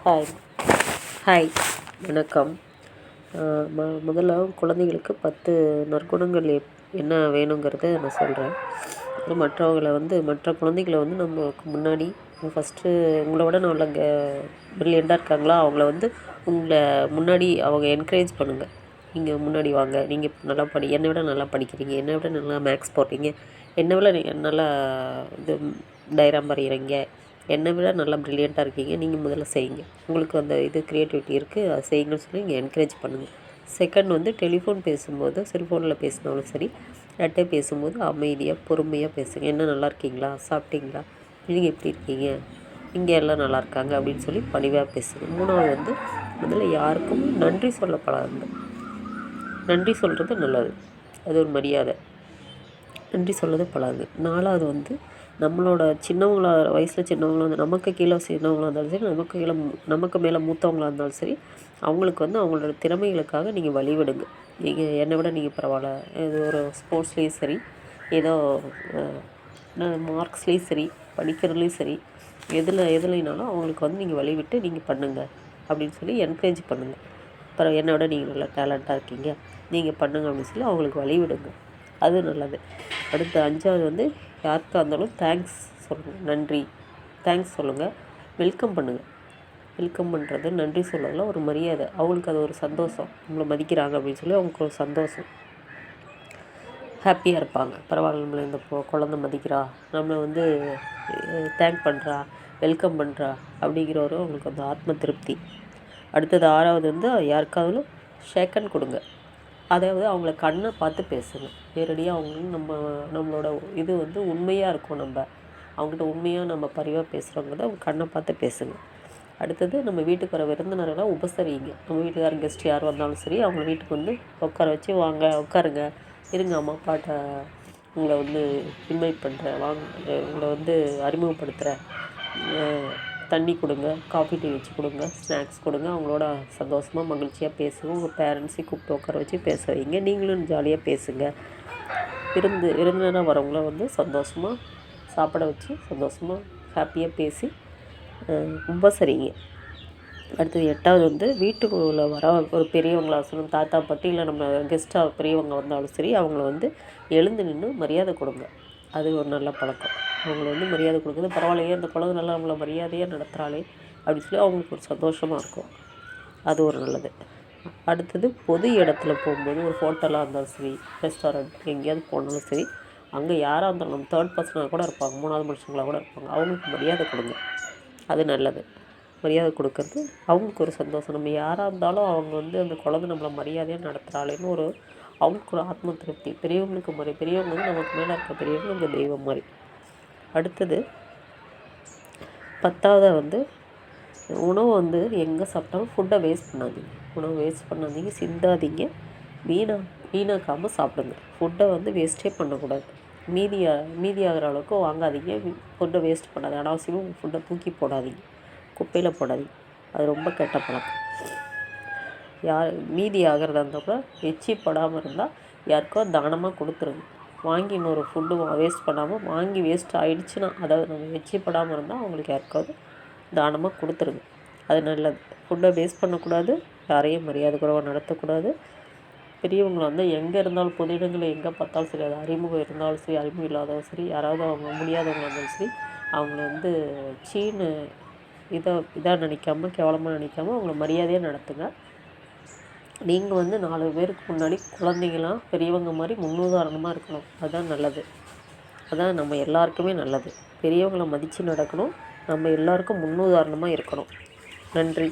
Hi hi வணக்கம். முதல்ல குழந்தைகளுக்கு 10 நற்குணங்கள் என்ன வேணுங்கிறத நான் சொல்கிறேன். மற்ற குழந்தைகளை நமக்கு முன்னாடி ஃபஸ்ட்டு உங்களை விட நல்ல ப்ரில்லியண்ட்டாக இருக்காங்களா, அவங்கள உங்களை முன்னாடி அவங்க என்கரேஜ் பண்ணுங்கள். நீங்கள் முன்னாடி வாங்க, நீங்கள் நல்லா என்னை விட நல்லா படிக்கிறீங்க, என்னை விட நல்லா மேக்ஸ் போடுறீங்க, என்னை விட நீங்கள் நல்லா இது டயக்ராம் வரைகிறீங்க, என்னை விட நல்லா ப்ரில்லியண்ட்டாக இருக்கீங்க, நீங்கள் முதல்ல செய்யுங்க, உங்களுக்கு அந்த க்ரியேட்டிவிட்டி இருக்குது, அதை செய்யுங்கன்னு சொல்லி நீங்கள் என்கரேஜ் பண்ணுங்கள். செகண்ட் டெலிஃபோன் பேசும்போது, செல்ஃபோனில் பேசினாலும் சரி, யார்கிட்ட பேசும்போது அமைதியாக பொறுமையாக பேசுங்க. என்ன நல்லா இருக்கீங்களா, சாப்பிட்டீங்களா, நீங்கள் எப்படி இருக்கீங்க, இங்கே எல்லாம் நல்லா இருக்காங்க அப்படின்னு சொல்லி பணிவாக பேசுங்க. மூணாவது முதல்ல யாருக்கும் நன்றி சொல்ல பழகுங்க. நன்றி சொல்கிறது நல்லது, அது ஒரு மரியாதை. நன்றி சொல்கிறது பழகுங்க. நாலாவது நம்மளோட வயசில் சின்னவங்களா நமக்கு கீழே சின்னவங்களாக இருந்தாலும் சரி, நமக்கு மேலே மூத்தவங்களாக இருந்தாலும் சரி, அவங்களுக்கு அவங்களோட திறமைகளுக்காக நீங்கள் வழிவிடுங்க. நீங்கள் என்னை விட நீங்கள் பரவாயில்ல, இது ஒரு ஸ்போர்ட்ஸ்லேயும் சரி, ஏதோ மார்க்ஸ்லேயும் சரி, படிக்கிறதுலேயும் சரி, எதுலைனாலும் அவங்களுக்கு நீங்கள் வழிவிட்டு நீங்கள் பண்ணுங்கள் அப்படின்னு சொல்லி என்கரேஜ் பண்ணுங்கள். அப்புறம் என்னை விட நீங்கள் நல்லா டேலண்ட்டாக இருக்கீங்க, நீங்கள் பண்ணுங்கள் அப்படின்னு சொல்லி அவங்களுக்கு வழிவிடுங்க. அது நல்லது. அடுத்து அஞ்சாவது யாருக்காக இருந்தாலும் தேங்க்ஸ் சொல்லுங்கள். நன்றி, தேங்க்ஸ் சொல்லுங்கள். வெல்கம் பண்ணுங்கள். வெல்கம் பண்ணுறது, நன்றி சொல்கிறதுலாம் ஒரு மரியாதை. அவங்களுக்கு அது ஒரு சந்தோஷம், நம்மளை மதிக்கிறாங்க அப்படின்னு சொல்லி அவங்களுக்கு ஒரு சந்தோஷம், ஹாப்பியாக இருப்பாங்க. பரவாயில்ல, நம்மளை இந்த குழந்தை மதிக்கிறா, நம்மளை தேங்க் பண்ணுறா, வெல்கம் பண்ணுறா அப்படிங்கிற ஒரு அவங்களுக்கு அந்த ஆத்ம திருப்தி. அடுத்தது ஆறாவது யாருக்காவது ஷேக்கன் கொடுங்க. அதாவது அவங்கள கண்ணை பார்த்து பேசுங்க. நேரடியாக அவங்களும் நம்மளோட இது உண்மையாக இருக்கும். அவங்ககிட்ட உண்மையாக நம்ம பரிவாக பேசுகிறவங்க அவங்க கண்ணை பார்த்து பேசுங்க. அடுத்தது நம்ம வீட்டுக்கு வர விருந்தினரெல்லாம் உபசரிங்க. நம்ம வீட்டுக்கார கெஸ்ட் யார் வந்தாலும் சரி, அவங்க வீட்டுக்கு உட்கார வச்சு, வாங்க உட்காருங்க, இருங்க, அம்மா அப்பாட்ட உங்களை இன்வைட் பண்ணுறேன், வாங்க, உங்களை அறிமுகப்படுத்துகிறேன், தண்ணி கொடுங்க, காஃபி டீ வச்சு கொடுங்க, ஸ்நாக்ஸ் கொடுங்க, அவங்களோட சந்தோஷமாக மகிழ்ச்சியாக பேசுங்க. உங்கள் பேரண்ட்ஸையும் கூப்பிட்டு உட்கார வச்சு பேச வைங்க. நீங்களும் ஜாலியாக பேசுங்க. விருந்தினராக வரவங்கள சந்தோஷமாக சாப்பிட வச்சு, சந்தோஷமாக ஹாப்பியாக பேசி உபசரிங்க. அடுத்தது எட்டாவது வீட்டுக்குள்ளே வர ஒரு பெரியவங்களாக சொல்லணும், தாத்தா பாட்டி, இல்லை நம்ம கெஸ்ட்டாக பெரியவங்க வந்தாலும் சரி, அவங்கள எழுந்து நின்று மரியாதை கொடுங்க. அது ஒரு நல்ல பழக்கம். அவங்கள மரியாதை கொடுக்குறது, பரவாயில்லையே அந்த குழந்தை நல்லா நம்மளை மரியாதையாக நடத்துகிறாளே அப்படின்னு சொல்லி அவங்களுக்கு ஒரு சந்தோஷமாக இருக்கும். அது ஒரு நல்லது. அடுத்தது பொது இடத்துல போகும்போது, ஒரு ஹோட்டலாக இருந்தாலும் சரி, ரெஸ்டாரண்ட் எங்கேயாவது போனாலும் சரி, அங்கே யாராக இருந்தாலும் நம்ம தேர்ட் பர்சனாக கூட இருப்பாங்க, மூணாவது மனுஷங்களாக கூட இருப்பாங்க, அவங்களுக்கு மரியாதை கொடுங்க. அது நல்லது. மரியாதை கொடுக்கறது அவங்களுக்கு ஒரு சந்தோஷம். நம்ம யாராக இருந்தாலும் அவங்க அந்த குழந்தை நம்மளை மரியாதையாக நடத்துகிறாளேன்னு அவங்களுக்கு ஒரு ஆத்ம திருப்தி. பெரியவங்களுக்கு பெரியவங்க நமக்கு மேலே இருக்க பெரியவங்க இந்த தெய்வம் மாதிரி. அடுத்தது 10வது உணவு எங்கே சாப்பிட்டாலும் ஃபுட்டை வேஸ்ட் பண்ணாதீங்க. உணவு வேஸ்ட் பண்ணாதீங்க, சிந்தாதீங்க, வீணாக்காமல் சாப்பிடுங்க. ஃபுட்டை வேஸ்ட்டே பண்ணக்கூடாது. மீதியாகிற அளவுக்கு வாங்காதீங்க. ஃபுட்டை வேஸ்ட் பண்ணாதீங்க. அனாவசியமாக ஃபுட்டை தூக்கி போடாதீங்க, குப்பையில் போடாதீங்க. அது ரொம்ப கெட்ட பழக்கம். மீதி ஆகிறதா இருந்தால் கூட எச்சி படாமல் இருந்தால் யாருக்கோ தானமாக கொடுத்துருங்க. வாங்கி இன்னொரு ஃபுட்டு வேஸ்ட் பண்ணாமல், வாங்கி வேஸ்ட் ஆகிடுச்சுன்னா, அதாவது நம்ம எச்சி படாமல் இருந்தால் அவங்களுக்கு யாருக்காவது தானமாக கொடுத்துருங்க. அது நல்லது. ஃபுட்டை வேஸ்ட் பண்ணக்கூடாது, யாரையும் மரியாதை குறைவாக நடத்தக்கூடாது. பெரியவங்களை எங்கே இருந்தாலும், பொது இடங்களில் எங்கே பார்த்தாலும் சரி, அது அறிமுகம் இருந்தாலும் சரி, அறிமுகம் இல்லாதவங்க சரி, யாராவது அவங்க முடியாதவங்க இருந்தாலும் சரி, அவங்கள சீனு இதாக நினைக்காமல், கேவலமாக நினைக்காமல் அவங்கள மரியாதையாக நடத்துங்க. நீங்கள் 4 பேருக்கு முன்னாடி குழந்தைங்களாம் பெரியவங்க மாதிரி முன்னுதாரணமாக இருக்கணும். அதுதான் நல்லது. அதான் நம்ம எல்லாருக்குமே நல்லது. பெரியவங்களை மதித்து நடக்கணும். நம்ம எல்லாருக்கும் முன்னுதாரணமாக இருக்கணும். நன்றி.